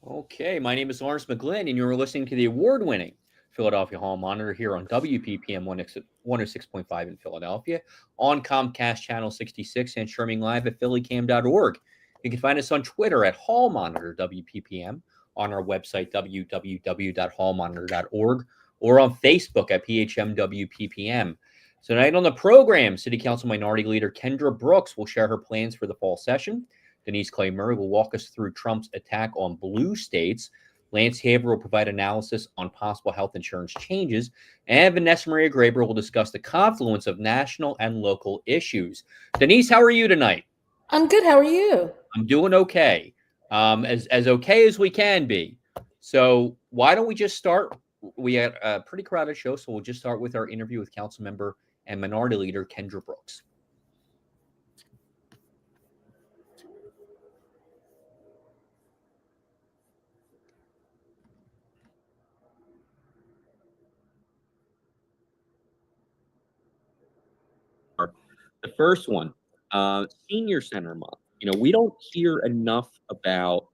Okay, my name is Lawrence McGlynn, and you're listening to the award-winning Philadelphia Hall Monitor here on WPPM 106.5 in Philadelphia, on Comcast Channel 66, and streaming live at phillycam.org. You can find us on Twitter at Hall Monitor WPPM, on our website www.hallmonitor.org, or on Facebook at PHMWPPM. So tonight on the program, City Council Minority Leader Kendra Brooks will share her plans for the fall session. Denise Clay Murray will walk us through Trump's attack on blue states. Lance Haver will provide analysis on possible health insurance changes. And Vanessa Maria Graber will discuss the confluence of national and local issues. Denise, how are you tonight? I'm good. How are you? I'm doing okay, as okay as we can be. So why don't we just start? We had a pretty crowded show, so we'll just start with our interview with Council Member and Minority Leader Kendra Brooks. The first one, Senior Center Month. We don't hear enough about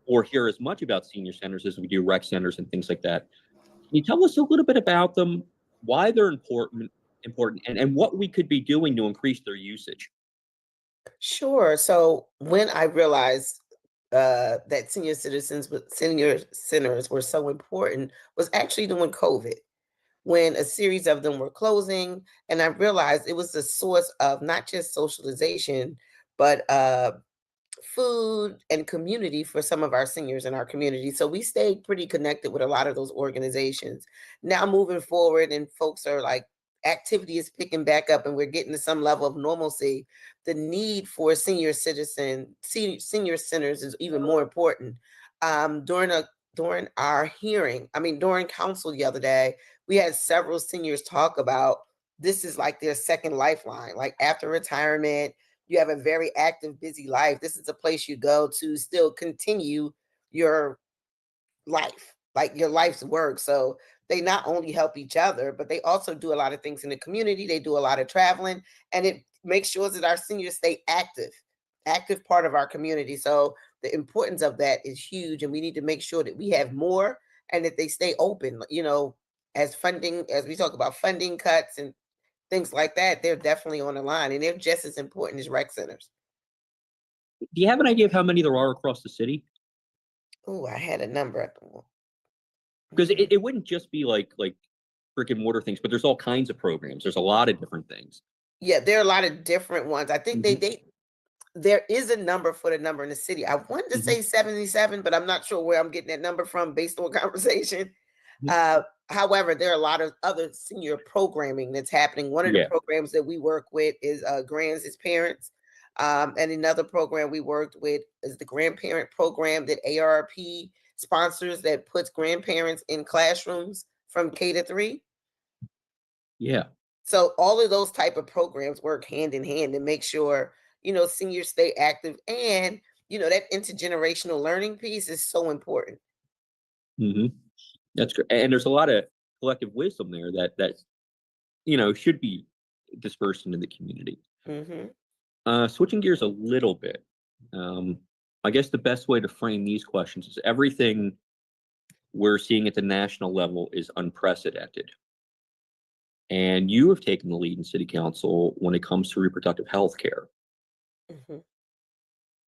or hear as much about senior centers as we do rec centers and things like that. Can you tell us a little bit about them, why they're important, and what we could be doing to increase their usage? Sure. So when I realized that senior centers were so important was actually during COVID, when a series of them were closing, and I realized it was the source of not just socialization, but food and community for some of our seniors in our community. So we stayed pretty connected with a lot of those organizations. Now moving forward, and folks are like, activity is picking back up and we're getting to some level of normalcy. The need for senior centers is even more important. During our hearing, during council the other day, we had several seniors talk about this is like their second lifeline. Like after retirement, you have a very active, busy life. This is a place you go to still continue your life, like your life's work. So they not only help each other, but they also do a lot of things in the community. They do a lot of traveling, and it makes sure that our seniors stay active part of our community. So the importance of that is huge, and we need to make sure that we have more and that they stay open. As we talk about funding cuts and things like that, they're definitely on the line, and they're just as important as rec centers. Do you have an idea of how many there are across the city? Oh, I had a number. Because it wouldn't just be like brick and mortar things, but there's all kinds of programs. There's a lot of different things. Yeah, there are a lot of different ones. I think Mhm, there is a number for the number in the city. I wanted to mhm, say 77, but I'm not sure where I'm getting that number from based on conversation. mhm. Uh, However, there are a lot of other senior programming that's happening. One of the Yeah, programs that we work with is Grands as Parents. And another program we worked with is the grandparent program that ARP sponsors that puts grandparents in classrooms from K-3. yeah. So all of those type of programs work hand in hand to make sure, seniors stay active, and, that intergenerational learning piece is so important. Mhm. That's great, and there's a lot of collective wisdom there that should be dispersed into the community. Hmm. Switching gears a little bit, um, I guess the best way to frame these questions is everything we're seeing at the national level is unprecedented. And you have taken the lead in city council when it comes to reproductive health care. Hmm.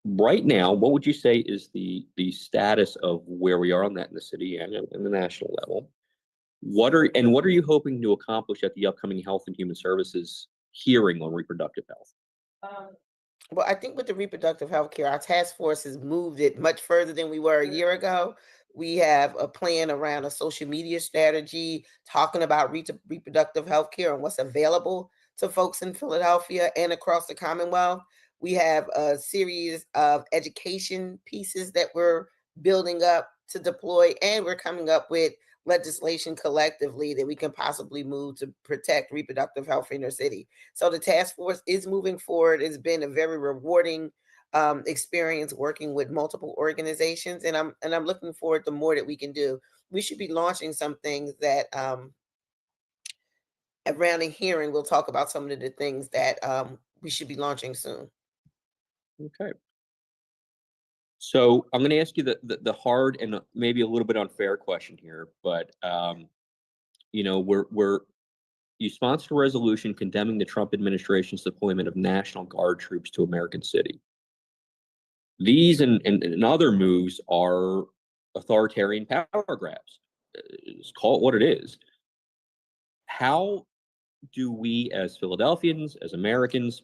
Right now, what would you say is the status of where we are on that in the city and in the national level? What are you hoping to accomplish at the upcoming Health and Human Services hearing on reproductive health? Well, I think with the reproductive health care, our task force has moved it much further than we were a year ago. We have a plan around a social media strategy, talking about reproductive health care and what's available to folks in Philadelphia and across the Commonwealth. We have a series of education pieces that we're building up to deploy, and we're coming up with legislation collectively that we can possibly move to protect reproductive health in our city. So the task force is moving forward. It's been a very rewarding experience working with multiple organizations, and I'm looking forward to more that we can do. We should be launching some things that around a hearing. We'll talk about some of the things that we should be launching soon. Okay. So I'm going to ask you the hard and maybe a little bit unfair question here, but you know, you sponsored a resolution condemning the Trump administration's deployment of National Guard troops to American City. These and other moves are authoritarian power grabs. Just call it what it is. How do we, as Philadelphians, as Americans,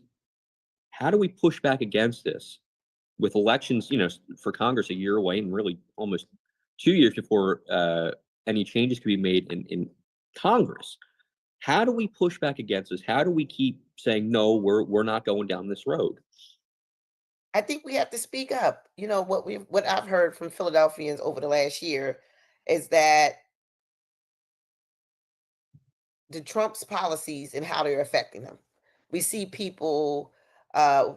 how do we push back against this with elections, you know, for Congress a year away and really almost 2 years before any changes can be made in Congress? How do we push back against this? How do we keep saying, no, we're not going down this road? I think we have to speak up. You know, what I've heard from Philadelphians over the last year is that the Trump's policies and how they're affecting them. We see people uh,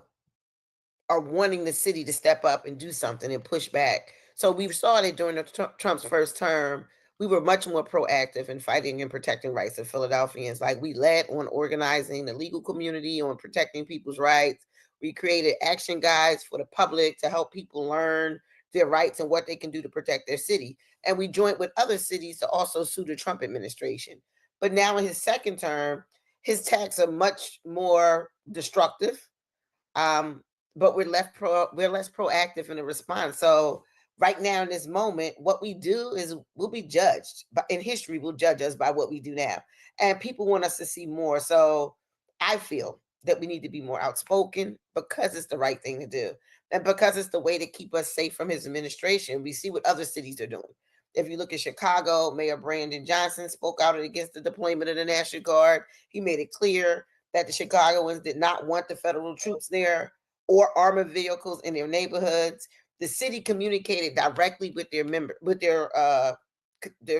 are wanting the city to step up and do something and push back. So we've started during Trump's first term. We were much more proactive in fighting and protecting rights of Philadelphians. Like we led on organizing the legal community, on protecting people's rights. We created action guides for the public to help people learn their rights and what they can do to protect their city. And we joined with other cities to also sue the Trump administration. But now in his second term, his attacks are much more destructive. Um, but we're less proactive in the response. So right now in this moment, what we do is we'll be judged, but in history will judge us by what we do now. And people want us to see more. So I feel that we need to be more outspoken because it's the right thing to do. And because it's the way to keep us safe from his administration. We see what other cities are doing. If you look at Chicago, Mayor Brandon Johnson spoke out against the deployment of the National Guard. He made it clear that the Chicagoans did not want the federal troops there or armored vehicles in their neighborhoods. The city communicated directly with their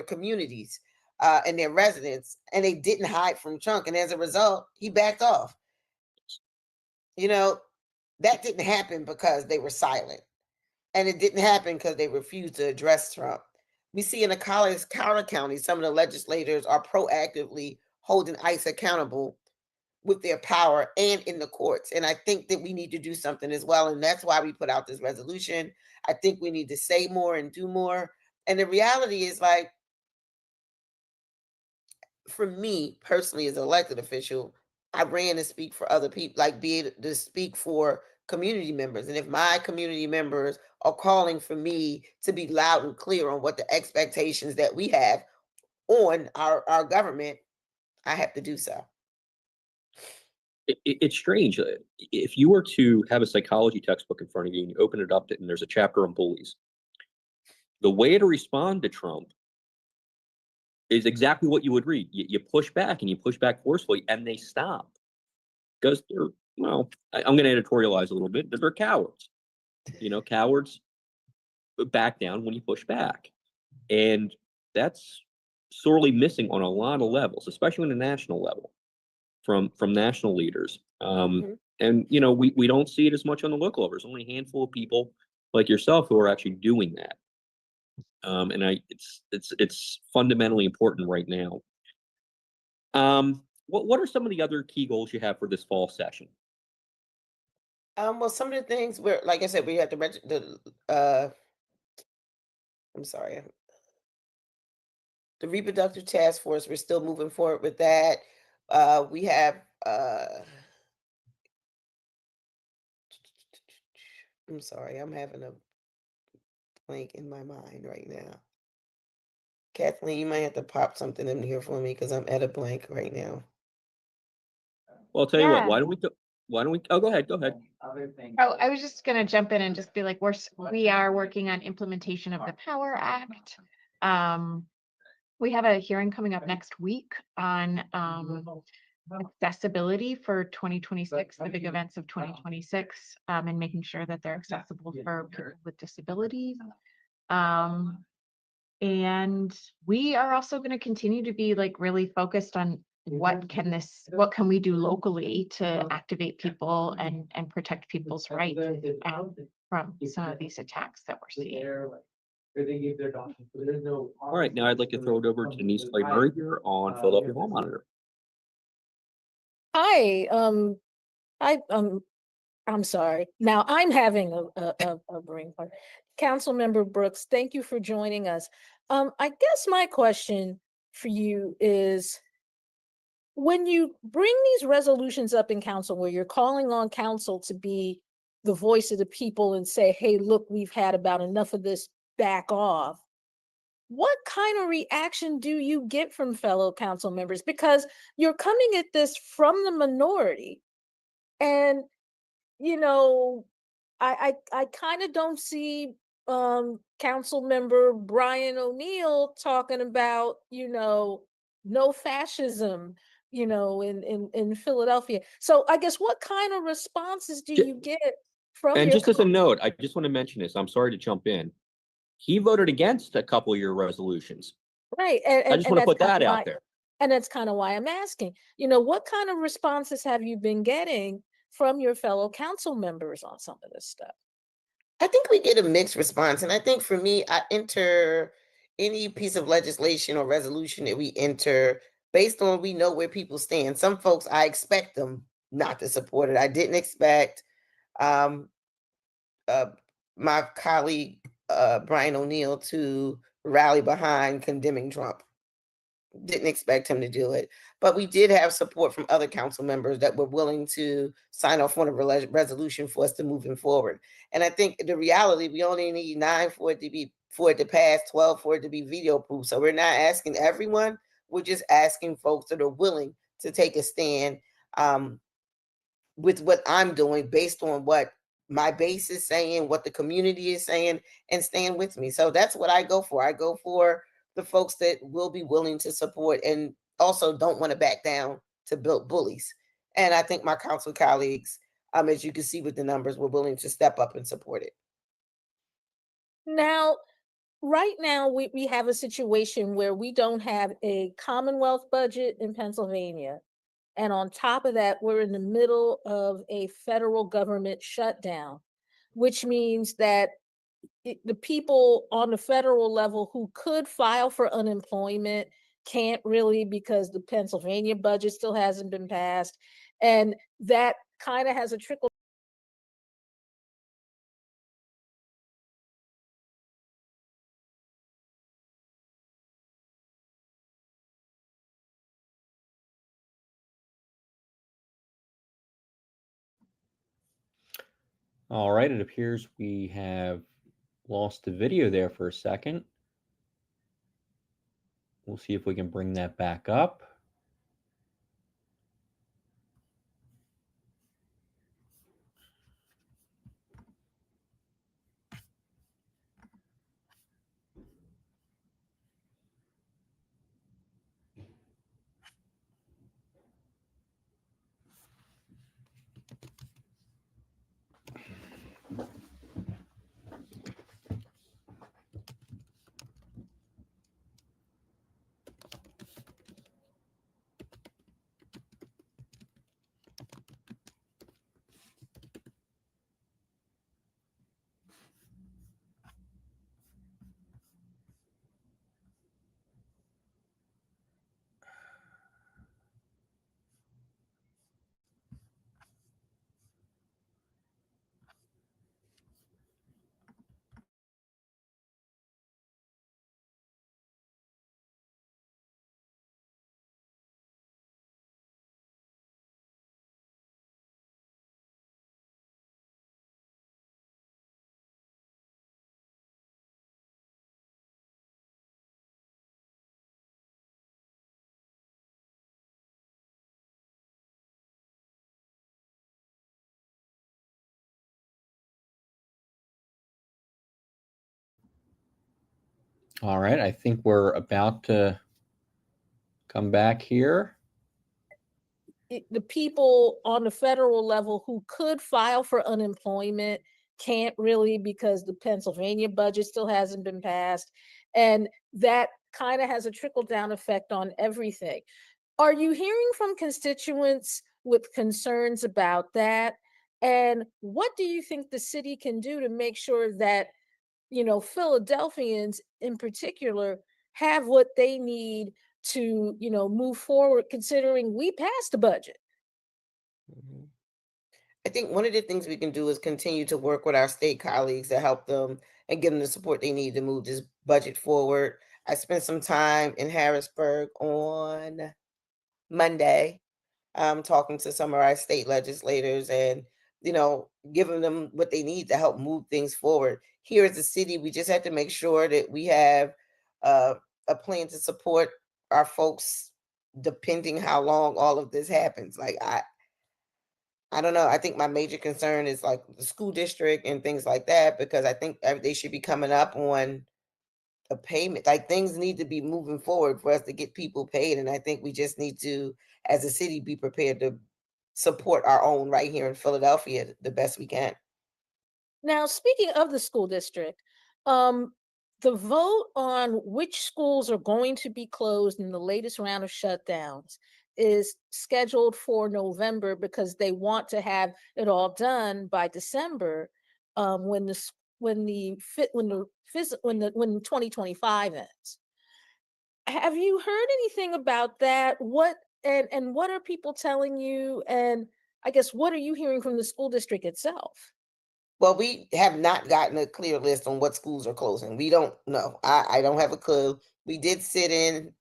communities and their residents, and they didn't hide from Trump. And as a result, he backed off. You know, that didn't happen because they were silent, and it didn't happen because they refused to address Trump. We see in the Collier County, some of the legislators are proactively holding ICE accountable with their power and in the courts. And I think that we need to do something as well. And that's why we put out this resolution. I think we need to say more and do more. And the reality is, like, for me personally, as an elected official, I ran to speak for other people, like be able to speak for community members. And if my community members are calling for me to be loud and clear on what the expectations that we have on our government, I have to do so. It's strange. If you were to have a psychology textbook in front of you and you open it up and there's a chapter on bullies, the way to respond to Trump is exactly what you would read. You push back and you push back forcefully and they stop because they're, well, I'm going to editorialize a little bit, but they're cowards. You know, cowards back down when you push back. And that's sorely missing on a lot of levels, especially on the national level from national leaders. And, you know, we don't see it as much on the local level. There's only a handful of people like yourself who are actually doing that. And it's fundamentally important right now. What are some of the other key goals you have for this fall session? Well, some of the things where, like I said, we have to I'm sorry, the reproductive task force. We're still moving forward with that. We have I'm sorry, I'm having a blank in my mind right now. Kathleen, you might have to pop something in here for me because I'm at a blank right now. Well, I'll tell you what, Yeah. why don't we, oh, go ahead. Oh, I was just gonna jump in and just be like, we are working on implementation of the Power Act. We have a hearing coming up next week on accessibility for 2026, the big events of 2026, and making sure that they're accessible for people with disabilities. And we are also going to continue to be like really focused on what can we do locally to activate people and protect people's rights from some of these attacks that we're seeing. All right, now I'd like to throw it over to Denise Clay Murray here on Philadelphia Hall Monitor. Hi, I'm sorry. Now I'm having a brain fart. Councilmember Brooks, thank you for joining us. I guess my question for you is, when you bring these resolutions up in council where you're calling on council to be the voice of the people and say, hey, look, we've had about enough of this, back off. What kind of reaction do you get from fellow council members? Because you're coming at this from the minority. And, you know, I kind of don't see council member Brian O'Neill talking about, no fascism, in Philadelphia. So I guess what kind of responses do you get from And your just as a note, I just want to mention this. I'm sorry to jump in. He voted against a couple of your resolutions. right? I just want to put that out there. And that's kind of why I'm asking, what kind of responses have you been getting from your fellow council members on some of this stuff? I think we get a mixed response. And I think for me, I enter any piece of legislation or resolution that we enter based on we know where people stand. Some folks, I expect them not to support it. I didn't expect um, my colleague, Brian O'Neill, to rally behind condemning Trump. Didn't expect him to do it, but we did have support from other council members that were willing to sign off on a resolution for us to moving forward. And I think the reality, we only need 9 for it to pass, 12 for it to be veto proof. So we're not asking everyone. We're just asking folks that are willing to take a stand with what I'm doing based on what my base is saying, what the community is saying, and stand with me. So that's what I go for. I go for the folks that will be willing to support and also don't want to back down to build bullies. And I think my council colleagues, as you can see with the numbers, were willing to step up and support it. Now, right now, we have a situation where we don't have a Commonwealth budget in Pennsylvania. And on top of that, we're in the middle of a federal government shutdown, which means that the people on the federal level who could file for unemployment can't really, because the Pennsylvania budget still hasn't been passed. And that kind of has a trickle. All right, it appears we have lost the video there for a second. We'll see if we can bring that back up. All right, I think we're about to come back here. The people on the federal level who could file for unemployment can't really, because the Pennsylvania budget still hasn't been passed. And that kind of has a trickle down effect on everything. Are you hearing from constituents with concerns about that? And what do you think the city can do to make sure that, Philadelphians in particular have what they need to, move forward, considering we passed the budget? I think one of the things we can do is continue to work with our state colleagues to help them and give them the support they need to move this budget forward. I spent some time in Harrisburg on Monday, talking to some of our state legislators and, giving them what they need to help move things forward. Here as a city, we just have to make sure that we have uh, a plan to support our folks, depending how long all of this happens. Like, I don't know. I think my major concern is like the school district and things like that, because I think they should be coming up on a payment. Like, things need to be moving forward for us to get people paid. And I think we just need to, as a city, be prepared to support our own right here in Philadelphia the best we can. Now, speaking of the school district, um, the vote on which schools are going to be closed in the latest round of shutdowns is scheduled for November because they want to have it all done by December, when the s- when the fit when the phys- when 2025 ends. Have you heard anything about that? And what are people telling you? And I guess what are you hearing from the school district itself? Well, we have not gotten a clear list on what schools are closing. We don't know. I don't have a clue. We did sit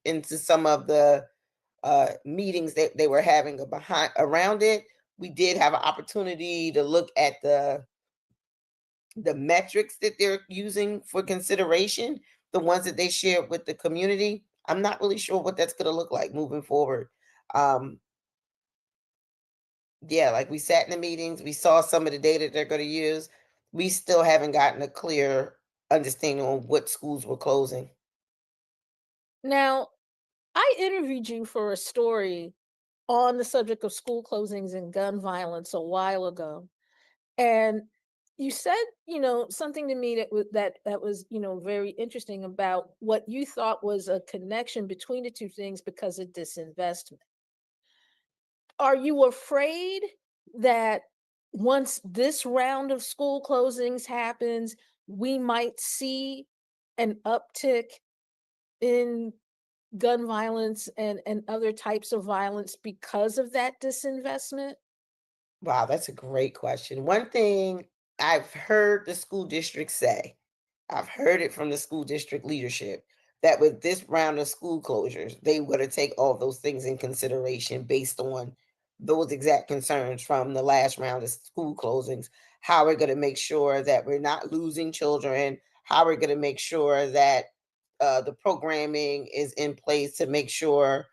into some of the meetings that they were having behind around it. We did have an opportunity to look at the metrics that they're using for consideration, the ones that they shared with the community. I'm not really sure what that's going to look like moving forward. Um, yeah, like, we sat in the meetings, we saw some of the data they're going to use. We still haven't gotten a clear understanding on what schools were closing. Now, I interviewed you for a story on the subject of school closings and gun violence a while ago. And you said, something to me that was very interesting about what you thought was a connection between the two things because of disinvestment. Are you afraid that once this round of school closings happens, we might see an uptick in gun violence and other types of violence because of that disinvestment? Wow, that's a great question. One thing I've heard the school district say, I've heard it from the school district leadership, that with this round of school closures, they were to take all those things in consideration based on those exact concerns from the last round of school closings. How we're going to make sure that we're not losing children, how we're going to make sure that the programming is in place to make sure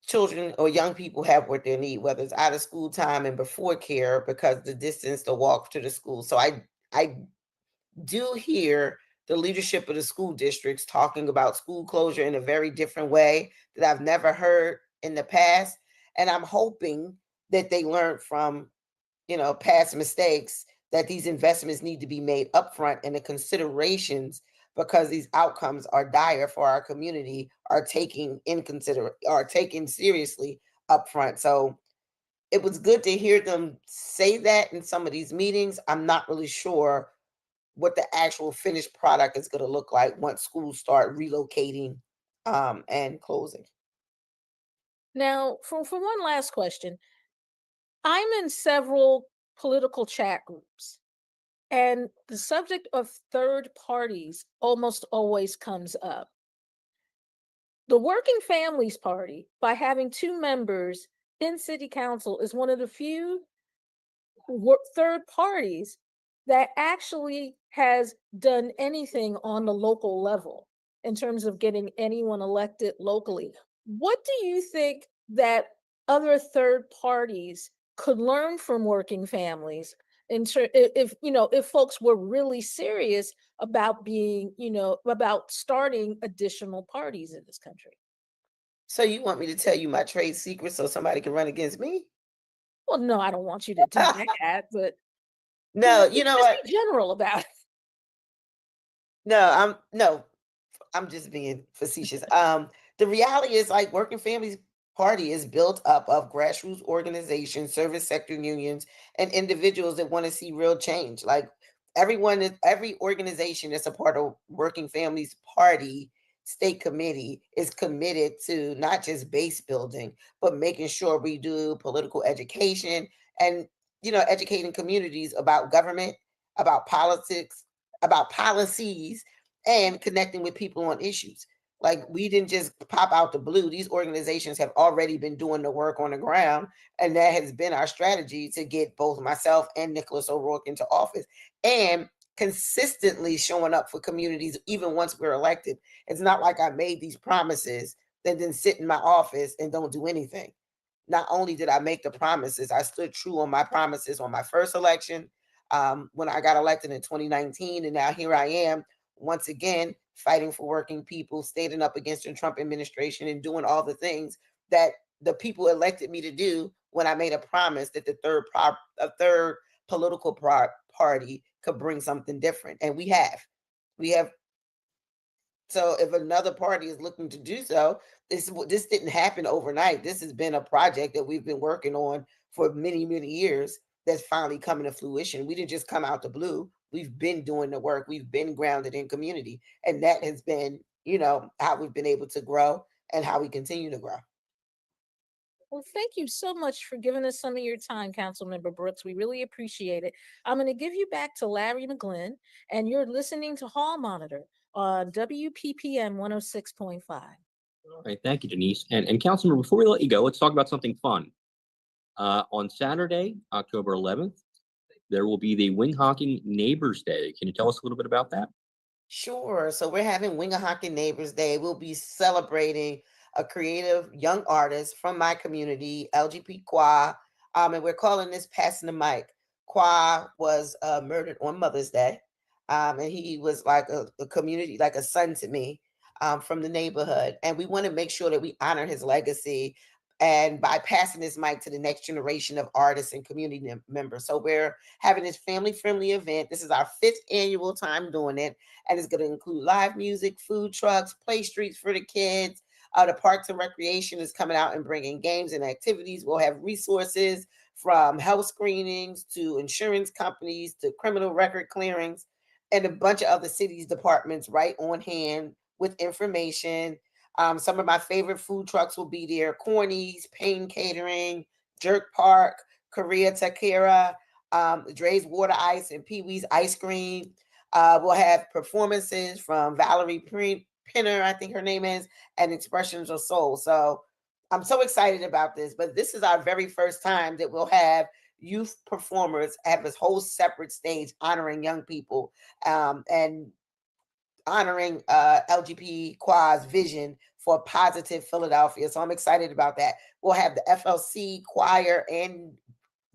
children or young people have what they need, whether it's out of school time and before care, because the distance to walk to the school. So I do hear the leadership of the school districts talking about school closure in a very different way that I've never heard in the past. And I'm hoping that they learn from, past mistakes, that these investments need to be made upfront, and the considerations, because these outcomes are dire for our community, are taken seriously upfront. So it was good to hear them say that in some of these meetings. I'm not really sure what the actual finished product is going to look like once schools start relocating and closing. Now, for one last question, I'm in several political chat groups, and the subject of third parties almost always comes up. The Working Families Party, by having two members in city council, is one of the few third parties that actually has done anything on the local level in terms of getting anyone elected locally. What do you think that other third parties could learn from Working Families if folks were really serious about about starting additional parties in this country? So you want me to tell you my trade secret so somebody can run against me? Well, no, I don't want you to do that, but No, you know just what? be general about it. No, I'm just being facetious. The reality is, like, Working Families Party is built up of grassroots organizations, service sector unions, and individuals that want to see real change. Like, every organization that's a part of Working Families Party state committee is committed to not just base building, but making sure we do political education. And educating communities about government, about politics, about policies, and connecting with people on issues. Like, we didn't just pop out the blue. These organizations have already been doing the work on the ground, and that has been our strategy to get both myself and Nicholas O'Rourke into office, and consistently showing up for communities even once we're elected. It's not like I made these promises and then sit in my office and don't do anything. Not only did I make the promises, I stood true on my promises on my first election, when I got elected in 2019, and now here I am once again fighting for working people, standing up against the Trump administration, and doing all the things that the people elected me to do when I made a promise that the third political party could bring something different, and we have. So if another party is looking to do so, this didn't happen overnight. This has been a project that we've been working on for many, many years that's finally coming to fruition. We didn't just come out the blue. We've been doing the work. We've been grounded in community. And that has been, how we've been able to grow and how we continue to grow. Well, thank you so much for giving us some of your time, Councilmember Brooks. We really appreciate it. I'm going to give you back to Larry McGlynn, and you're listening to Hall Monitor on WPPM 106.5. All right, thank you, Denise. And Councilmember, before we let you go, let's talk about something fun. On Saturday, October 11th, there will be the Winghocking Neighbors Day. Can you tell us a little bit about that? Sure. So we're having Winghocking Neighbors Day. We'll be celebrating a creative young artist from my community, LGP Qua, and we're calling this Passing the Mic. Qua was murdered on Mother's Day, and he was like a community, like a son to me, from the neighborhood. And we want to make sure that we honor his legacy, and by passing this mic to the next generation of artists and community members. So we're having this family-friendly event. This is our 5th annual time doing it, and it's going to include live music, food trucks, play streets for the kids. The Parks and Recreation is coming out and bringing games and activities. We'll have resources from health screenings to insurance companies to criminal record clearings, and a bunch of other cities departments right on hand with information. Some of my favorite food trucks will be there: Corny's, Payne Catering, Jerk Park, Korea Takara, Dre's Water Ice, and Pee Wee's Ice Cream. We'll have performances from Valerie Pinner, I think her name is, and Expressions of Soul. So I'm so excited about this, but this is our very first time that we'll have youth performers have this whole separate stage honoring young people, and honoring LGP Qua's vision for a positive Philadelphia. So I'm excited about that. We'll have the FLC choir and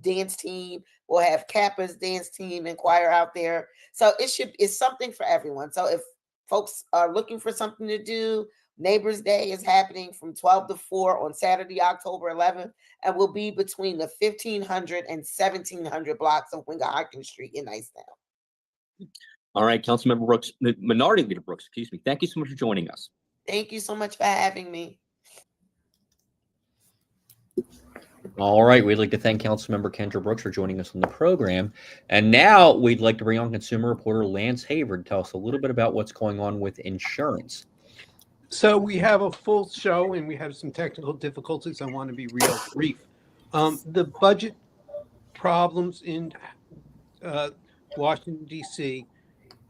dance team. We'll have Kappa's dance team and choir out there. So it's something for everyone. So if folks are looking for something to do, Neighbors Day is happening from 12 to 4 on Saturday, October 11th, and will be between the 1500 and 1700 blocks of Winghocking Street in Nicetown. All right, Councilmember Brooks, Minority Leader Brooks, excuse me. Thank you so much for joining us. Thank you so much for having me. All right, we'd like to thank Councilmember Kendra Brooks for joining us on the program. And now we'd like to bring on consumer reporter Lance Haver to tell us a little bit about what's going on with insurance. So we have a full show and we have some technical difficulties. I want to be real brief. The budget problems in Washington, D.C.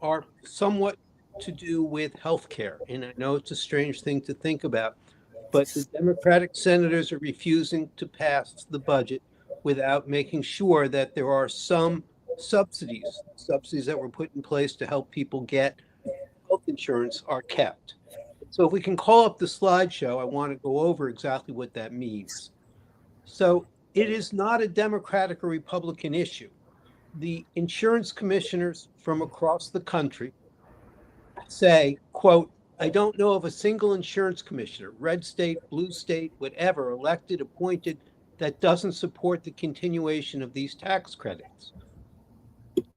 are somewhat to do with healthcare. And I know it's a strange thing to think about, but the Democratic senators are refusing to pass the budget without making sure that there are some subsidies that were put in place to help people get health insurance are kept. So if we can call up the slideshow, I want to go over exactly what that means. So it is not a Democratic or Republican issue. The insurance commissioners from across the country say, quote, I don't know of a single insurance commissioner, red state, blue state, whatever, elected, appointed, that doesn't support the continuation of these tax credits.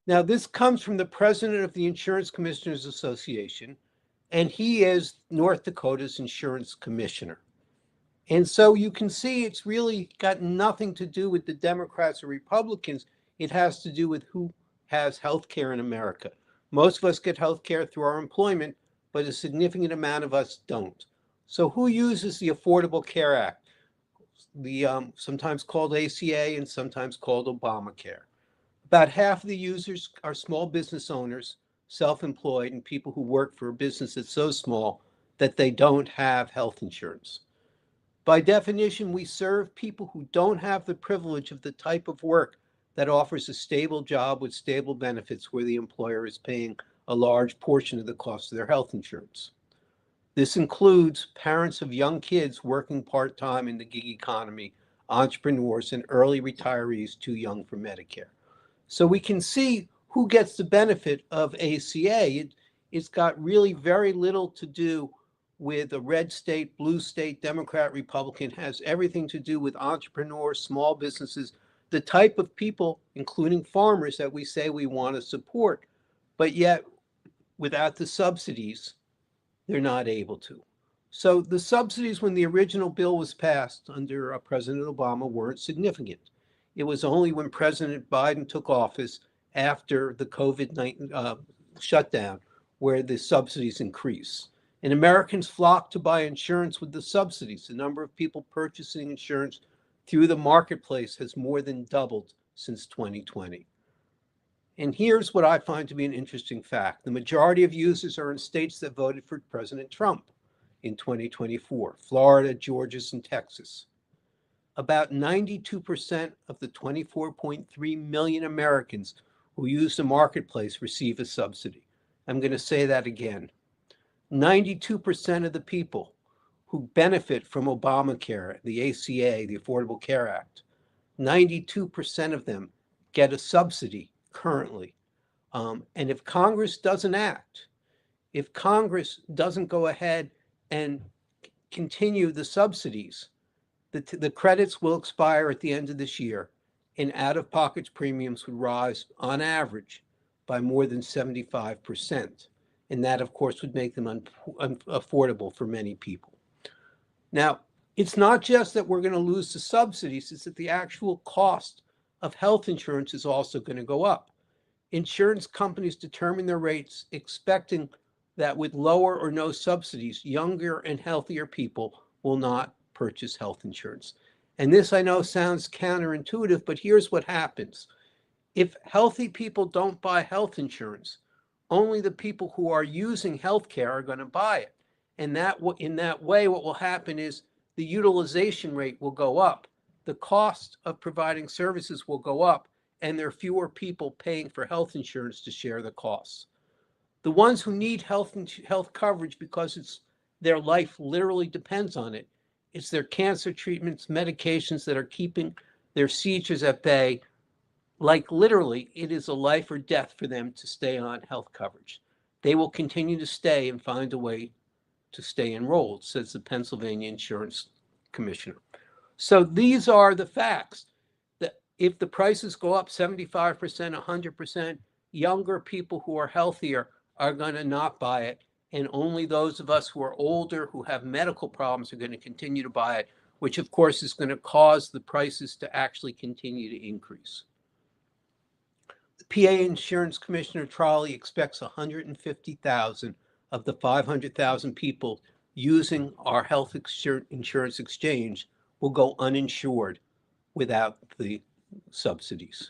Now, this comes from the president of the Insurance Commissioners Association, and he is North Dakota's insurance commissioner. And so you can see it's really got nothing to do with the Democrats or Republicans. It has to do with who has health care in America. Most of us get health care through our employment, but a significant amount of us don't. So who uses the Affordable Care Act? sometimes called ACA and sometimes called Obamacare. About half of the users are small business owners, self-employed, and people who work for a business that's so small that they don't have health insurance. By definition, we serve people who don't have the privilege of the type of work that offers a stable job with stable benefits where the employer is paying a large portion of the cost of their health insurance. This includes parents of young kids working part-time in the gig economy, entrepreneurs, and early retirees too young for Medicare. So we can see who gets the benefit of ACA. It's got really very little to do with a red state, blue state, Democrat, Republican. It has everything to do with entrepreneurs, small businesses, the type of people, including farmers, that we say we want to support. But yet, without the subsidies, they're not able to. So the subsidies when the original bill was passed under President Obama weren't significant. It was only when President Biden took office after the COVID-19 shutdown where the subsidies increased. And Americans flocked to buy insurance with the subsidies. The number of people purchasing insurance through the marketplace has more than doubled since 2020. And here's what I find to be an interesting fact. The majority of users are in states that voted for President Trump in 2024, Florida, Georgia, and Texas. About 92% of the 24.3 million Americans who use the marketplace receive a subsidy. I'm going to say that again. 92% of the people who benefit from Obamacare, the ACA, the Affordable Care Act, 92% of them get a subsidy currently. And if Congress doesn't act, if Congress doesn't go ahead and continue the subsidies, the credits will expire at the end of this year, and out-of-pocket premiums would rise on average by more than 75%. And that, of course, would make them unaffordable for many people. Now, it's not just that we're going to lose the subsidies, it's that the actual cost of health insurance is also going to go up. Insurance companies determine their rates expecting that with lower or no subsidies, younger and healthier people will not purchase health insurance. And this, I know, sounds counterintuitive, but here's what happens. If healthy people don't buy health insurance, only the people who are using health care are going to buy it. And in that way, what will happen is the utilization rate will go up. The cost of providing services will go up, and there are fewer people paying for health insurance to share the costs. The ones who need health coverage because their life literally depends on it, it's their cancer treatments, medications that are keeping their seizures at bay. Like literally, it is a life or death for them to stay on health coverage. They will continue to stay and find a way to stay enrolled, says the Pennsylvania Insurance Commissioner. So these are the facts. That if the prices go up 75%, 100%, younger people who are healthier are going to not buy it. And only those of us who are older, who have medical problems, are going to continue to buy it, which of course is going to cause the prices to actually continue to increase. The PA Insurance Commissioner Trolley expects 150,000 of the 500,000 people using our health insurance exchange will go uninsured without the subsidies.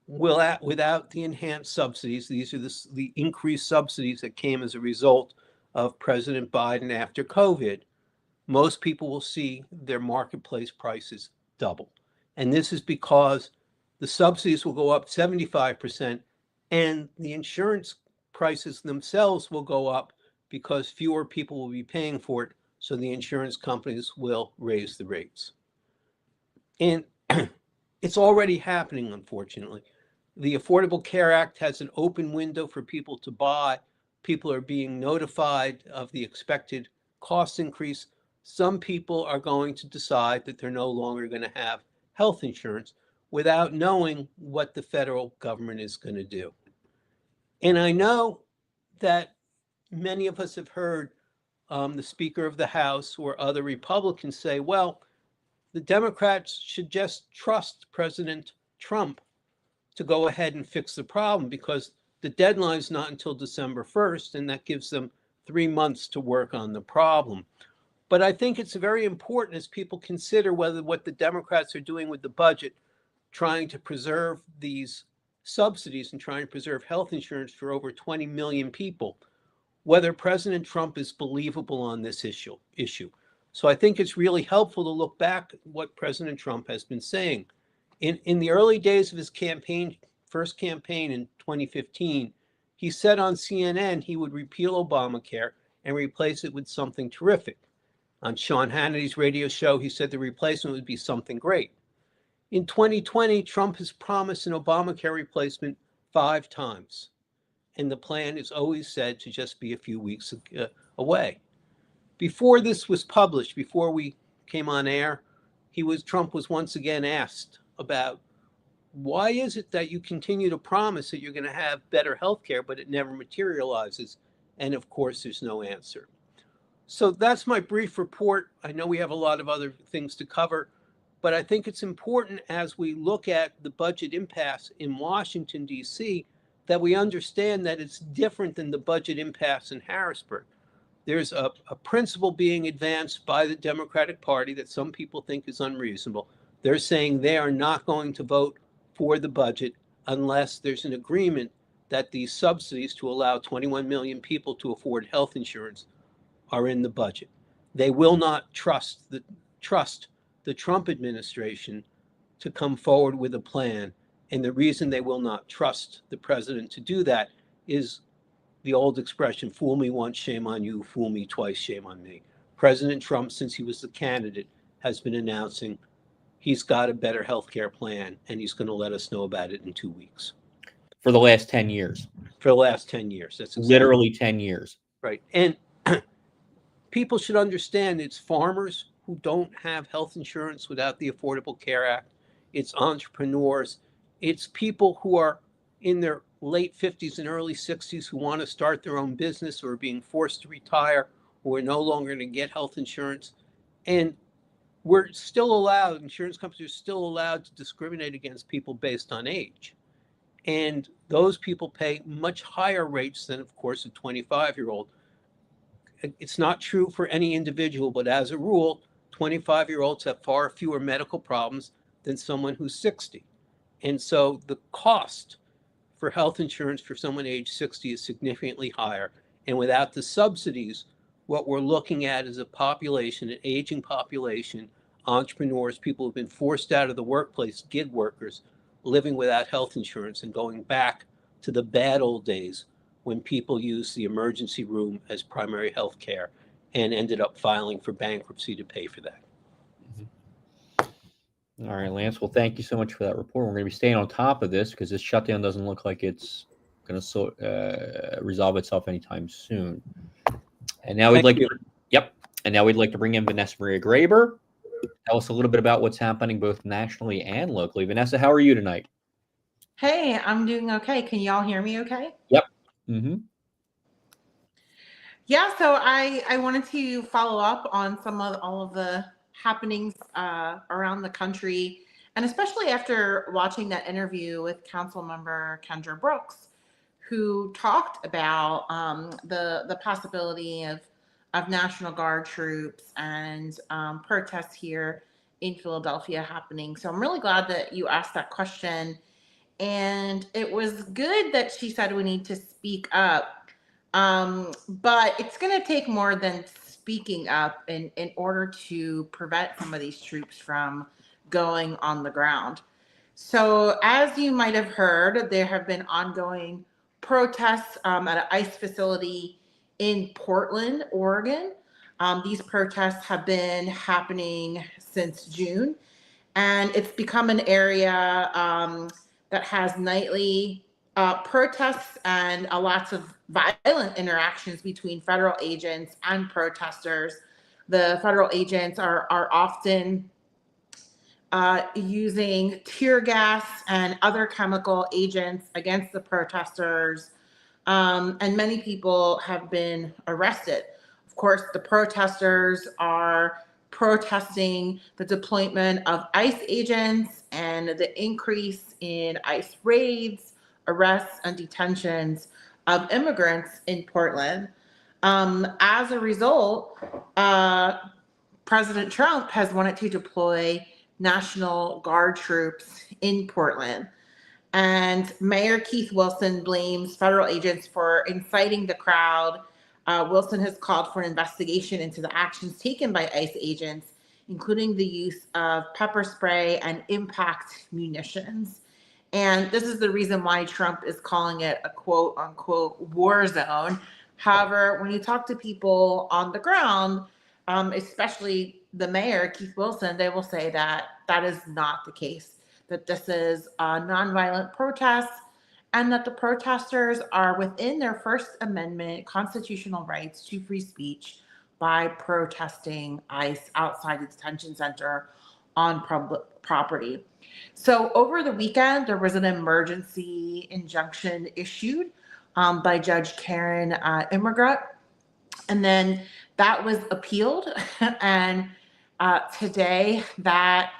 Without the enhanced subsidies, these are the increased subsidies that came as a result of President Biden after COVID, most people will see their marketplace prices double. And this is because the subsidies will go up 75% and the insurance prices themselves will go up because fewer people will be paying for it. So the insurance companies will raise the rates. And it's already happening, unfortunately. The Affordable Care Act has an open window for people to buy. People are being notified of the expected cost increase. Some people are going to decide that they're no longer going to have health insurance without knowing what the federal government is going to do. And I know that many of us have heard the Speaker of the House or other Republicans say, well, the Democrats should just trust President Trump to go ahead and fix the problem because the deadline is not until December 1st, and that gives them 3 months to work on the problem. But I think it's very important as people consider whether what the Democrats are doing with the budget, trying to preserve these subsidies and trying to preserve health insurance for over 20 million people, whether President Trump is believable on this issue. So I think it's really helpful to look back at what President Trump has been saying. In the early days of his first campaign in 2015, he said on CNN he would repeal Obamacare and replace it with something terrific. On Sean Hannity's radio show, he said the replacement would be something great. In 2020, Trump has promised an Obamacare replacement 5 times. And the plan is always said to just be a few weeks away. Before this was published, before we came on air, Trump was once again asked about why is it that you continue to promise that you're going to have better health care, but it never materializes? And of course, there's no answer. So that's my brief report. I know we have a lot of other things to cover, but I think it's important as we look at the budget impasse in Washington, D.C., that we understand that it's different than the budget impasse in Harrisburg. There's a principle being advanced by the Democratic Party that some people think is unreasonable. They're saying they are not going to vote for the budget unless there's an agreement that these subsidies to allow 21 million people to afford health insurance are in the budget. They will not trust the Trump administration to come forward with a plan. And the reason they will not trust the president to do that is the old expression, fool me once, shame on you, fool me twice, shame on me. President Trump, since he was the candidate, has been announcing he's got a better healthcare plan and he's going to let us know about it in 2 weeks. For the last 10 years. For the last 10 years. That's exactly literally 10 years. Right. And people should understand it's farmers who don't have health insurance without the Affordable Care Act. It's entrepreneurs. It's people who are in their late 50s and early 60s who want to start their own business or are being forced to retire or are no longer going to get health insurance. And we're still allowed, insurance companies are still allowed to discriminate against people based on age. And those people pay much higher rates than, of course, a 25-year-old. It's not true for any individual, but as a rule, 25-year-olds have far fewer medical problems than someone who's 60. And so the cost for health insurance for someone age 60 is significantly higher. And without the subsidies, what we're looking at is a population, an aging population, entrepreneurs, people who've been forced out of the workplace, gig workers, living without health insurance and going back to the bad old days when people used the emergency room as primary health care and ended up filing for bankruptcy to pay for that. All right, Lance. Well, thank you so much for that report. We're going to be staying on top of this because this shutdown doesn't look like it's going to resolve itself anytime soon. And now we'd like to bring in Vanessa Maria Graber. Tell us a little bit about what's happening both nationally and locally. Vanessa, how are you tonight? Hey, I'm doing okay. Can y'all hear me okay? Yep. Mm-hmm. Yeah, so I wanted to follow up on all of the happenings around the country, and especially after watching that interview with councilmember Kendra Brooks, who talked about the possibility of National Guard troops and protests here in Philadelphia happening. So I'm really glad that you asked that question. And it was good that she said we need to speak up. But it's going to take more than speaking up in order to prevent some of these troops from going on the ground. So as you might have heard, there have been ongoing protests at an ICE facility in Portland, Oregon. These protests have been happening since June, and it's become an area that has nightly protests and lots of violent interactions between federal agents and protesters. The federal agents are often using tear gas and other chemical agents against the protesters, and many people have been arrested. Of course, the protesters are protesting the deployment of ICE agents and the increase in ICE raids, arrests, and detentions of immigrants in Portland. As a result, President Trump has wanted to deploy National Guard troops in Portland. And Mayor Keith Wilson blames federal agents for inciting the crowd. Wilson has called for an investigation into the actions taken by ICE agents, including the use of pepper spray and impact munitions. And this is the reason why Trump is calling it a quote unquote war zone. However, when you talk to people on the ground, especially the mayor, Keith Wilson, they will say that that is not the case, that this is a nonviolent protest and that the protesters are within their First Amendment constitutional rights to free speech by protesting ICE outside the detention center on public property. So over the weekend, there was an emergency injunction issued by Judge Karen Immergut, and then that was appealed. And today, that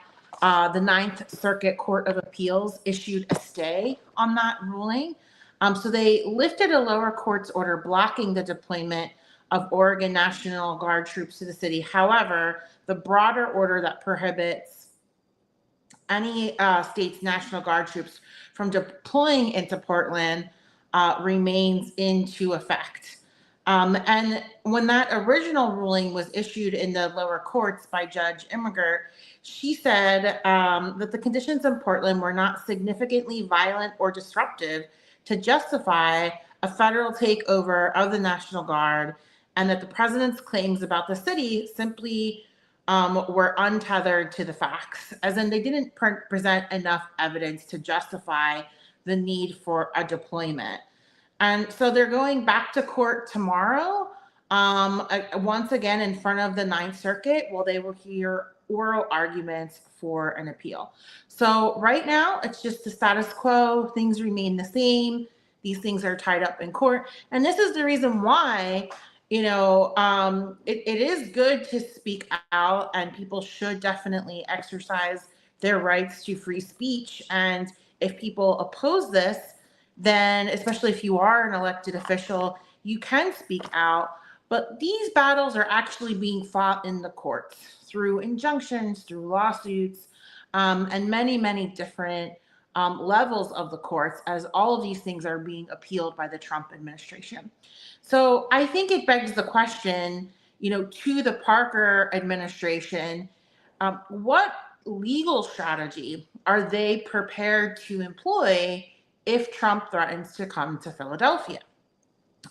the Ninth Circuit Court of Appeals issued a stay on that ruling. So they lifted a lower court's order blocking the deployment of Oregon National Guard troops to the city. However, the broader order that prohibits any state's National Guard troops from deploying into Portland remains into effect. And when that original ruling was issued in the lower courts by Judge Immergut, she said that the conditions in Portland were not significantly violent or disruptive to justify a federal takeover of the National Guard, and that the president's claims about the city simply were untethered to the facts, as in they didn't present enough evidence to justify the need for a deployment. And so they're going back to court tomorrow, once again in front of the Ninth Circuit, while they will hear oral arguments for an appeal. So right now, it's just the status quo. Things remain the same. These things are tied up in court. And this is the reason why, you know, it is good to speak out, and people should definitely exercise their rights to free speech. And if people oppose this, then especially if you are an elected official, you can speak out. But these battles are actually being fought in the courts through injunctions, through lawsuits, and many, many different levels of the courts, as all of these things are being appealed by the Trump administration. So I think it begs the question, you know, to the Parker administration, what legal strategy are they prepared to employ if Trump threatens to come to Philadelphia?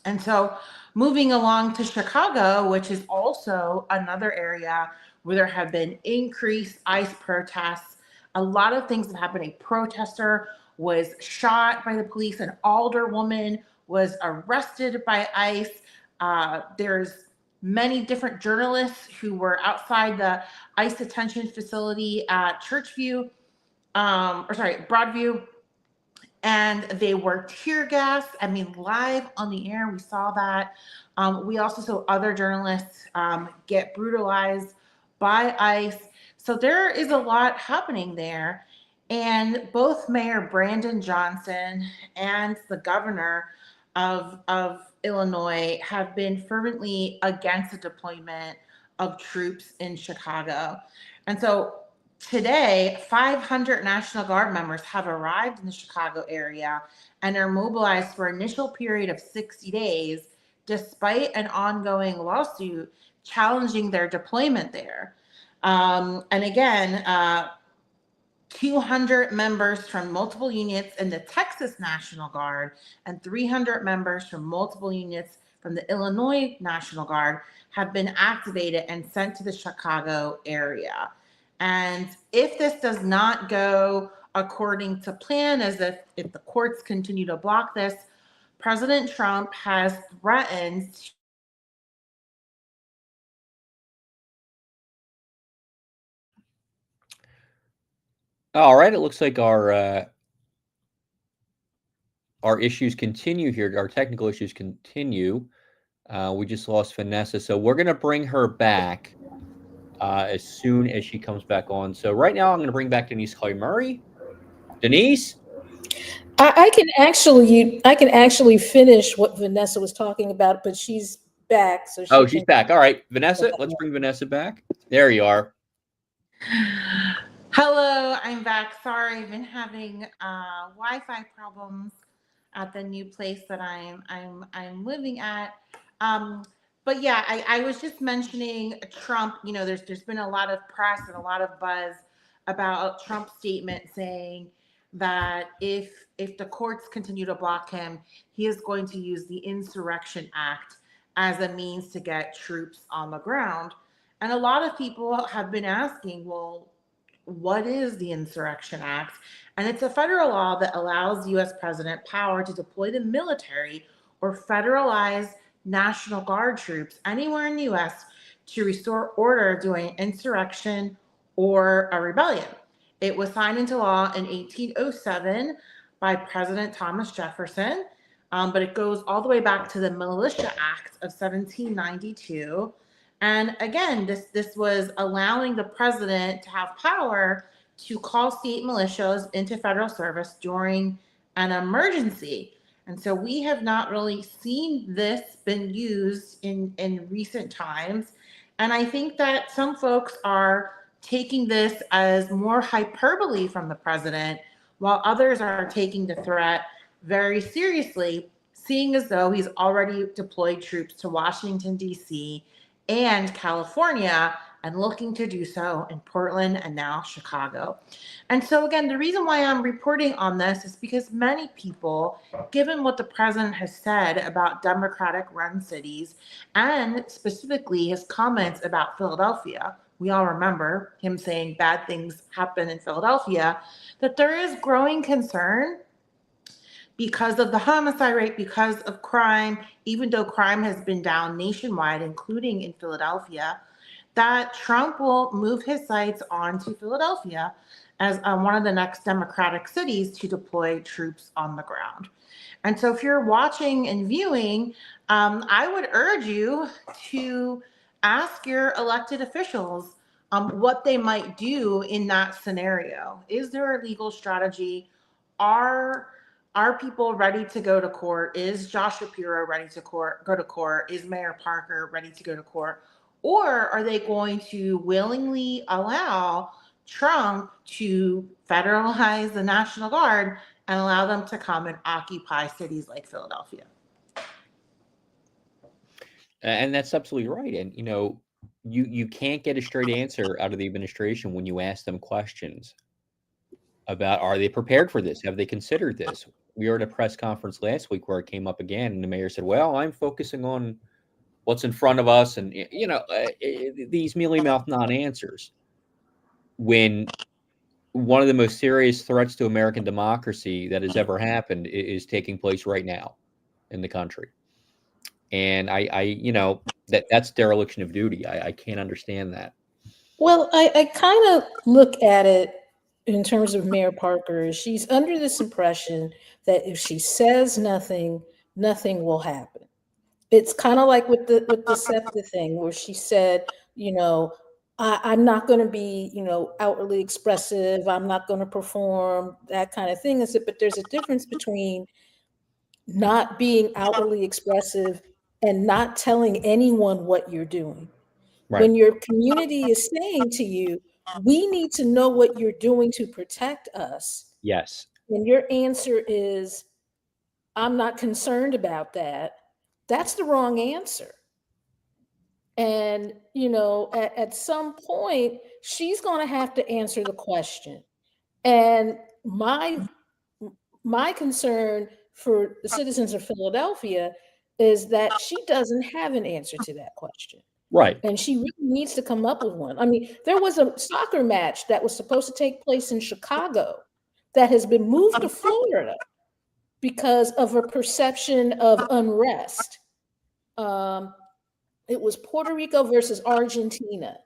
And so moving along to Chicago, which is also another area where there have been increased ICE protests. A lot of things have happened. A protester was shot by the police. An alderwoman was arrested by ICE. There's many different journalists who were outside the ICE detention facility at Broadview. And they were tear gassed. I mean, live on the air, we saw that. We also saw other journalists get brutalized by ICE. So there is a lot happening there. And both Mayor Brandon Johnson and the governor of Illinois have been fervently against the deployment of troops in Chicago. And so today, 500 National Guard members have arrived in the Chicago area and are mobilized for an initial period of 60 days, despite an ongoing lawsuit challenging their deployment there. And again, 200 members from multiple units in the Texas National Guard and 300 members from multiple units from the Illinois National Guard have been activated and sent to the Chicago area. And if this does not go according to plan, as if the courts continue to block this, President Trump has threatened. All right, it looks like our issues continue here. Our technical issues continue. We just lost Vanessa, so we're going to bring her back as soon as she comes back on. So right now, I'm going to bring back Denise Clay-Murray. Denise? I can actually finish what Vanessa was talking about, but she's back. So Oh, she she's back. All right, Vanessa, let's bring Vanessa back. There you are. Hello, I'm back. Sorry, I've been having Wi-Fi problems at the new place that I'm living at. But yeah, I was just mentioning Trump. You know, there's been a lot of press and a lot of buzz about Trump's statement saying that if the courts continue to block him, he is going to use the Insurrection Act as a means to get troops on the ground. And a lot of people have been asking, well, what is the Insurrection Act? And it's a federal law that allows the U.S. president power to deploy the military or federalize National Guard troops anywhere in the U.S. to restore order during insurrection or a rebellion. It was signed into law in 1807 by President Thomas Jefferson, but it goes all the way back to the Militia Act of 1792. And again, this was allowing the president to have power to call state militias into federal service during an emergency. And so we have not really seen this been used in recent times. And I think that some folks are taking this as more hyperbole from the president, while others are taking the threat very seriously, seeing as though he's already deployed troops to Washington, D.C., and California, and looking to do so in Portland and now Chicago. And so again, the reason why I'm reporting on this is because many people, given what the president has said about Democratic run cities, and specifically his comments about Philadelphia, we all remember him saying bad things happen in Philadelphia, that there is growing concern because of the homicide rate, because of crime, even though crime has been down nationwide, including in Philadelphia, that Trump will move his sights onto Philadelphia as one of the next Democratic cities to deploy troops on the ground. And so if you're watching and viewing, I would urge you to ask your elected officials what they might do in that scenario. Is there a legal strategy? Are people ready to go to court? Is Josh Shapiro ready to go to court? Is Mayor Parker ready to go to court? Or are they going to willingly allow Trump to federalize the National Guard and allow them to come and occupy cities like Philadelphia? And that's absolutely right. And, you know, you can't get a straight answer out of the administration when you ask them questions about, are they prepared for this? Have they considered this? We were at a press conference last week where it came up again, and the mayor said, well, I'm focusing on what's in front of us. And, you know, these mealy-mouthed non-answers, when one of the most serious threats to American democracy that has ever happened is taking place right now in the country. And I you know, that's dereliction of duty. I can't understand that. Well, I kind of look at it in terms of Mayor Parker. She's under this impression that if she says nothing, nothing will happen. It's kind of like with the SEPTA thing, where she said, you know, I'm not going to be, you know, outwardly expressive. I'm not going to perform, that kind of thing. I said, but there's a difference between not being outwardly expressive and not telling anyone what you're doing. Right. When your community is saying to you, we need to know what you're doing to protect us. Yes. And your answer is, I'm not concerned about that. That's the wrong answer. And, you know, at some point, she's going to have to answer the question. And my concern for the citizens of Philadelphia is that she doesn't have an answer to that question. Right. And she really needs to come up with one. I mean, there was a soccer match that was supposed to take place in Chicago that has been moved to Florida because of a perception of unrest. It was Puerto Rico versus Argentina,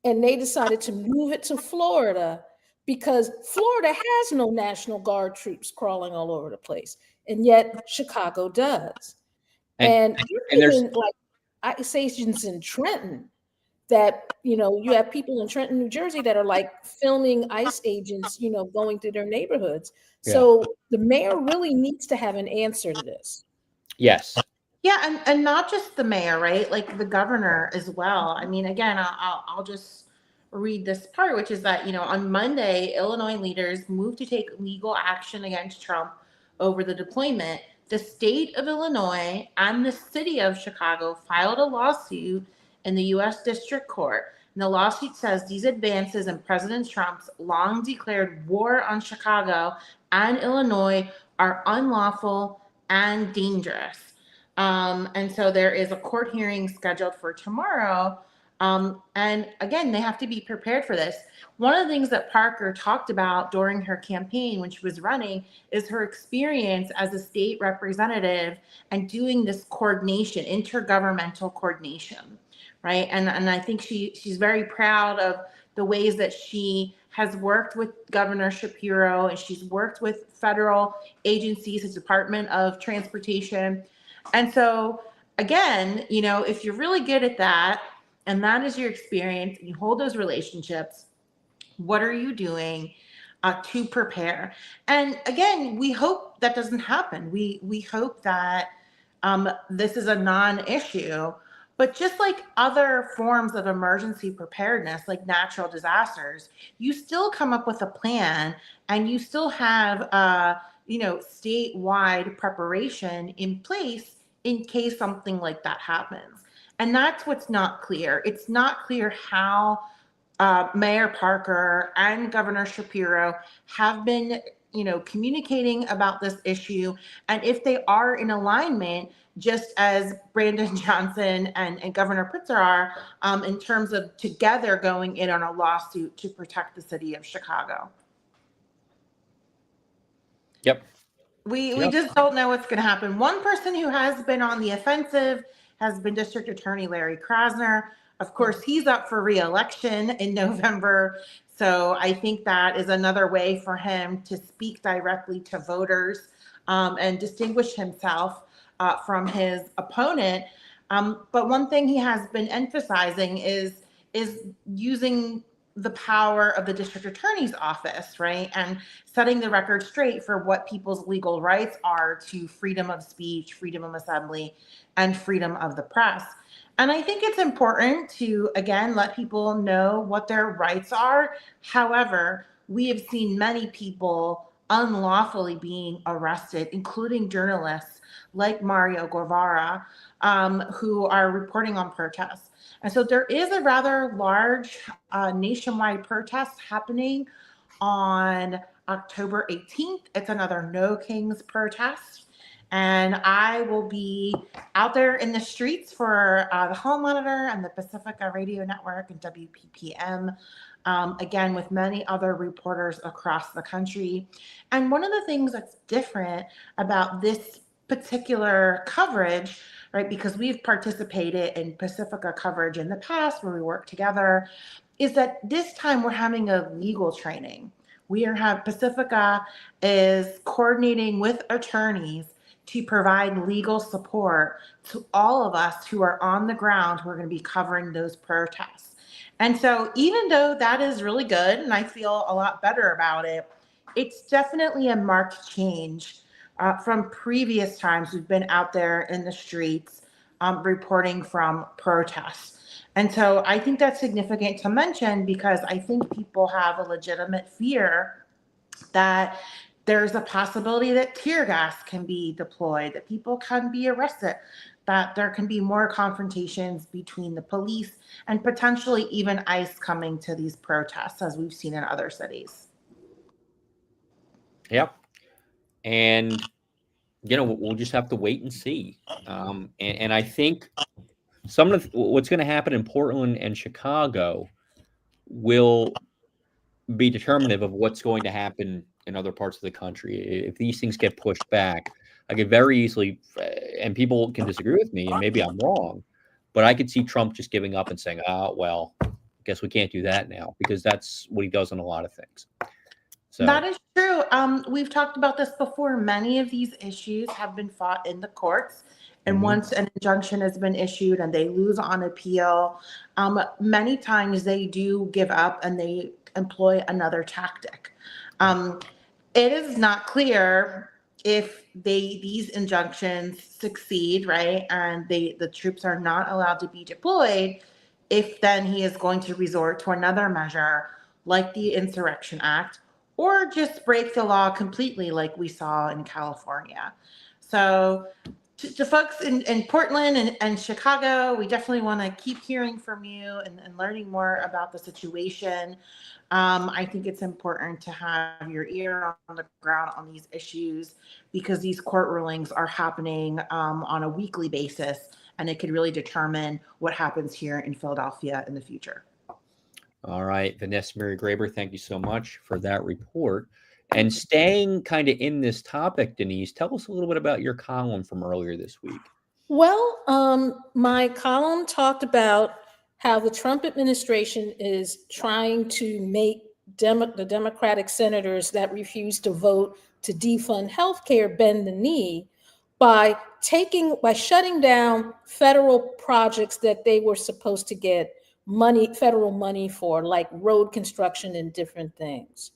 and they decided to move it to Florida because Florida has no National Guard troops crawling all over the place, and yet Chicago does. And there's even like ice stations in Trenton that, you know, you have people in Trenton, New Jersey that are like filming ICE agents, you know, going through their neighborhoods. Yeah. So the mayor really needs to have an answer to this. Yes. Yeah, and not just the mayor, right? Like the governor as well. I mean, again, I'll just read this part, which is that, on Monday, Illinois leaders moved to take legal action against Trump over the deployment. The state of Illinois and the city of Chicago filed a lawsuit in the U.S. District Court. And the lawsuit says these advances in President Trump's long declared war on Chicago and Illinois are unlawful and dangerous. And so there is a court hearing scheduled for tomorrow. And again, they have to be prepared for this. One of the things that Parker talked about during her campaign when she was running is her experience as a state representative and doing this coordination, intergovernmental coordination, right? And I think she's very proud of the ways that she has worked with Governor Shapiro, and she's worked with federal agencies, the Department of Transportation. And so again, if you're really good at that, and that is your experience, and you hold those relationships, what are you doing to prepare? And again, we hope that doesn't happen. We hope that this is a non-issue. But just like other forms of emergency preparedness, like natural disasters, you still come up with a plan, and you still have statewide preparation in place in case something like that happens. And that's what's not clear. It's not clear how Mayor Parker and Governor Shapiro have been, communicating about this issue, and if they are in alignment, just as Brandon Johnson and Governor Pritzker are, in terms of together going in on a lawsuit to protect the city of Chicago. Yep. We just don't know what's going to happen. One person who has been on the offensive has been District Attorney Larry Krasner. Of course, he's up for re-election in November. So I think that is another way for him to speak directly to voters and distinguish himself from his opponent. But one thing he has been emphasizing is using the power of the district attorney's office, right? And setting the record straight for what people's legal rights are to freedom of speech, freedom of assembly, and freedom of the press. And I think it's important to, again, let people know what their rights are. However, we have seen many people unlawfully being arrested, including journalists like Mario Guevara, who are reporting on protests. And so there is a rather large nationwide protest happening on October 18th. It's another No Kings protest. And I will be out there in the streets for the Home Monitor and the Pacifica Radio Network and WPPM, again, with many other reporters across the country. And one of the things that's different about this particular coverage, right, because we've participated in Pacifica coverage in the past where we work together, is that this time we're having a legal training. Pacifica is coordinating with attorneys to provide legal support to all of us who are on the ground who are going to be covering those protests. And so even though that is really good, and I feel a lot better about it, it's definitely a marked change from previous times we've been out there in the streets reporting from protests. And so I think that's significant to mention because I think people have a legitimate fear that there's a possibility that tear gas can be deployed, that people can be arrested, that there can be more confrontations between the police and potentially even ICE coming to these protests, as we've seen in other cities. Yep. And, we'll just have to wait and see. And I think some of what's going to happen in Portland and Chicago will be determinative of what's going to happen in other parts of the country. If these things get pushed back, I could very easily, and people can disagree with me, and maybe I'm wrong, but I could see Trump just giving up and saying, well, I guess we can't do that now, because that's what he does on a lot of things. So that is true. We've talked about this before. Many of these issues have been fought in the courts. And once an injunction has been issued and they lose on appeal, many times they do give up and they employ another tactic. It is not clear if these injunctions succeed, right, and the troops are not allowed to be deployed, if then he is going to resort to another measure like the Insurrection Act, or just break the law completely like we saw in California. So to folks in Portland and Chicago, we definitely want to keep hearing from you and learning more about the situation. I think it's important to have your ear on the ground on these issues because these court rulings are happening on a weekly basis, and it could really determine what happens here in Philadelphia in the future. All right, Vanessa Mary Graber, thank you so much for that report. And staying kind of in this topic, Denise, tell us a little bit about your column from earlier this week. Well, my column talked about how the Trump administration is trying to make the Democratic senators that refuse to vote to defund healthcare bend the knee by shutting down federal projects that they were supposed to get federal money for, like road construction and different things.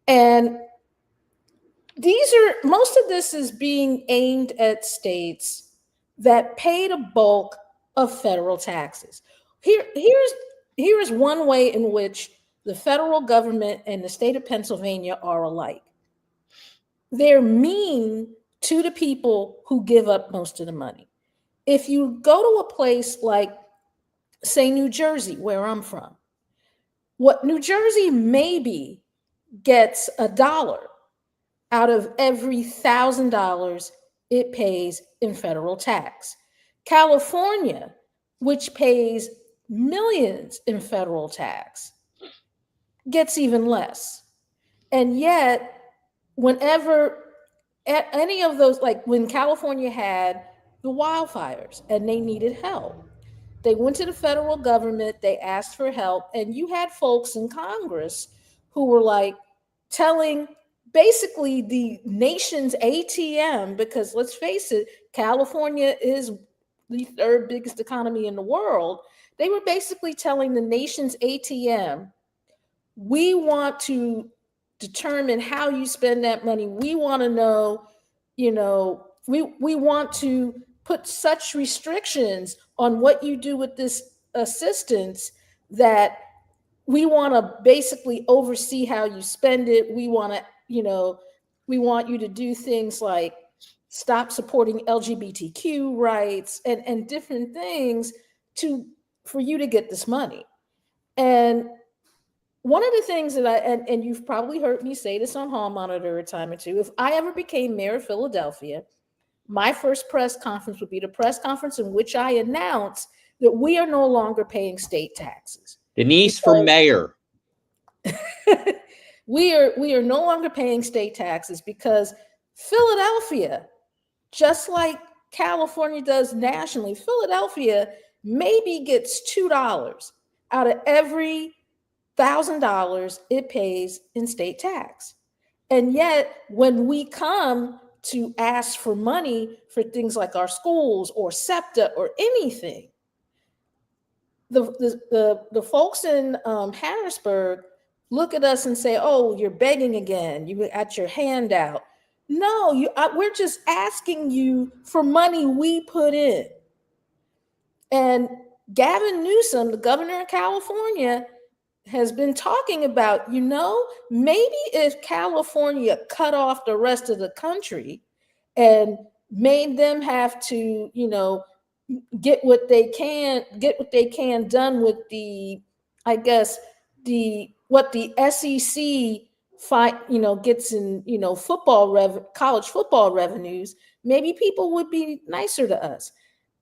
And most of this is being aimed at states that pay the bulk of federal taxes. Here's one way in which the federal government and the state of Pennsylvania are alike. They're mean to the people who give up most of the money. If you go to a place like, say, New Jersey, where I'm from, what New Jersey maybe gets $1 out of every $1,000 it pays in federal tax. California, which pays millions in federal tax, gets even less. And yet, whenever any of those, like when California had the wildfires and they needed help, they went to the federal government, they asked for help, and you had folks in Congress who were like telling basically the nation's ATM, because let's face it, California is the third biggest economy in the world. They were basically telling the nation's ATM, we want to determine how you spend that money. We want to know, we want to put such restrictions on what you do with this assistance that we want to basically oversee how you spend it. We want to, we want you to do things like stop supporting LGBTQ rights and different things for you to get this money. And one of the things that and you've probably heard me say this on Hall Monitor a time or two, if I ever became mayor of Philadelphia, my first press conference would be the press conference in which I announce that we are no longer paying state taxes. Denise for mayor. We are no longer paying state taxes because Philadelphia, just like California does nationally, Philadelphia maybe gets $2 out of every $1,000 it pays in state tax. And yet, when we come to ask for money for things like our schools or SEPTA or anything, the folks in Harrisburg look at us and say, "Oh, you're begging again. You got your hand out." No, we're just asking you for money we put in. And Gavin Newsom, the governor of California, has been talking about, maybe if California cut off the rest of the country and made them have to, get what they can done with what the SEC gets in, college football revenues, maybe people would be nicer to us.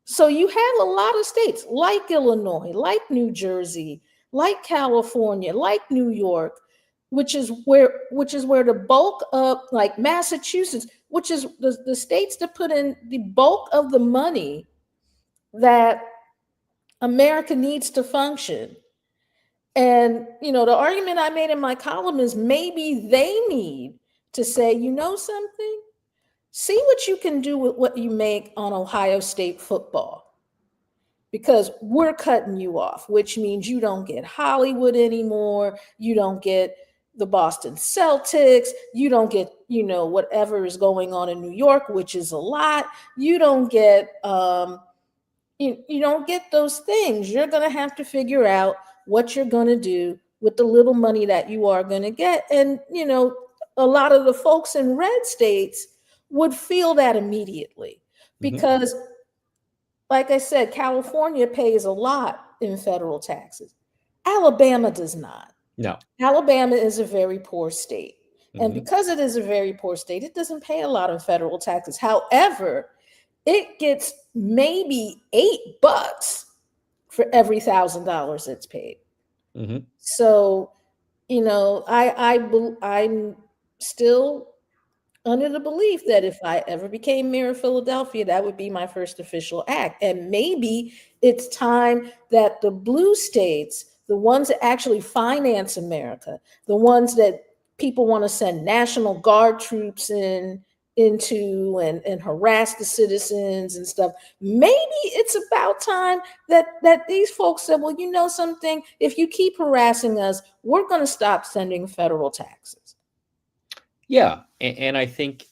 So you have a lot of states like Illinois, like New Jersey, like California, like New York, which is where the bulk of, like Massachusetts, which is the states that put in the bulk of the money that America needs to function. And, the argument I made in my column is maybe they need to say, something? See what you can do with what you make on Ohio State football, because we're cutting you off, which means you don't get Hollywood anymore. You don't get, the Boston Celtics. You don't get, whatever is going on in New York, which is a lot. You don't get, you don't get those things. You're going to have to figure out what you're going to do with the little money that you are going to get. And, a lot of the folks in red states would feel that immediately because, like I said, California pays a lot in federal taxes. Alabama does not. No. Alabama is a very poor state. And because it is a very poor state, it doesn't pay a lot of federal taxes. However, it gets maybe $8 for every $1,000 it's paid. So, I'm still under the belief that if I ever became mayor of Philadelphia, that would be my first official act. And maybe it's time that the blue states, the ones that actually finance America, the ones that people want to send National Guard troops into and harass the citizens and stuff. Maybe it's about time that these folks said, well, you know something, if you keep harassing us, we're going to stop sending federal taxes. Yeah. And I think,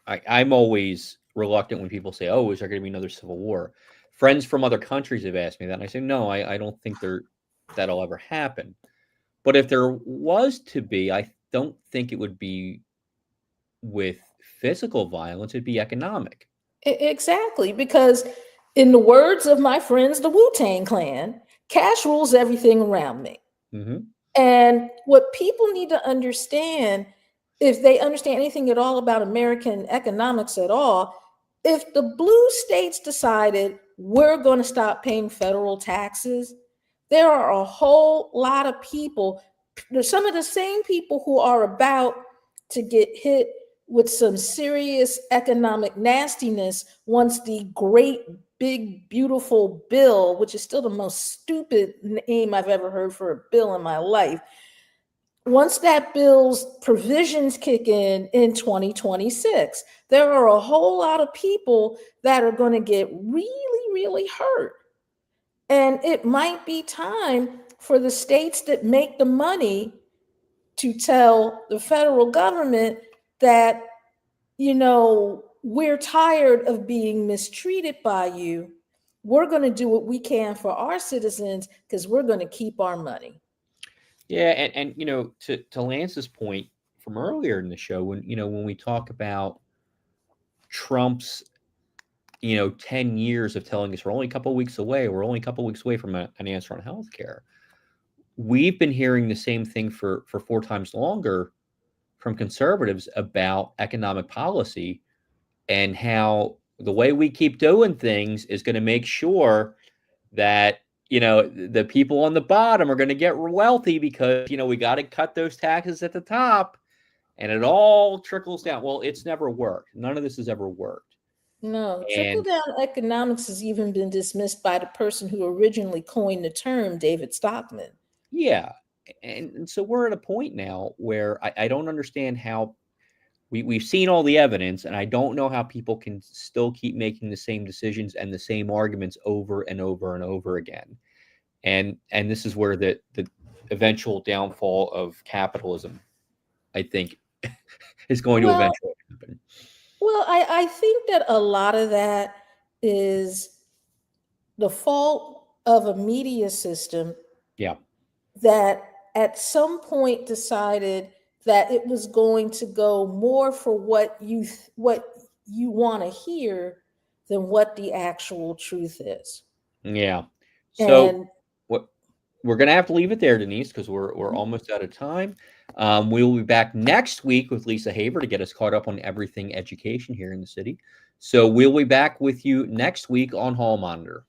I'm always reluctant when people say, oh, is there going to be another civil war? Friends from other countries have asked me that. And I say, no, I don't think that'll ever happen. But if there was to be, I don't think it would be with physical violence, it'd be economic. Exactly, because in the words of my friends, the Wu-Tang Clan, cash rules everything around me. And what people need to understand, if they understand anything at all about American economics at all, if the blue states decided we're going to stop paying federal taxes, there are a whole lot of people, there's some of the same people who are about to get hit with some serious economic nastiness once the great big beautiful bill, which is still the most stupid name I've ever heard for a bill in my life, once that bill's provisions kick in 2026, there are a whole lot of people that are going to get really, really hurt. And it might be time for the states that make the money to tell the federal government that, we're tired of being mistreated by you. We're going to do what we can for our citizens because we're going to keep our money. Yeah. And to Lance's point from earlier in the show, when we talk about Trump's, 10 years of telling us we're only a couple of weeks away, from an answer on healthcare. We've been hearing the same thing for 4 times longer from conservatives about economic policy and how the way we keep doing things is going to make sure that, the people on the bottom are going to get wealthy because, we got to cut those taxes at the top and it all trickles down. Well, it's never worked. None of this has ever worked. No, trickle-down economics has even been dismissed by the person who originally coined the term, David Stockman. Yeah. And so we're at a point now where I don't understand how we've seen all the evidence, and I don't know how people can still keep making the same decisions and the same arguments over and over and over again. And this is where the eventual downfall of capitalism, I think, is going to eventually happen. Well, I think that a lot of that is the fault of a media system. Yeah. That at some point decided that it was going to go more for what you want to hear than what the actual truth is. Yeah. So And what we're going to have to leave it there, Denise, because we're almost out of time. We will be back next week with Lisa Haver to get us caught up on everything education here in the city. So we'll be back with you next week on Hall Monitor.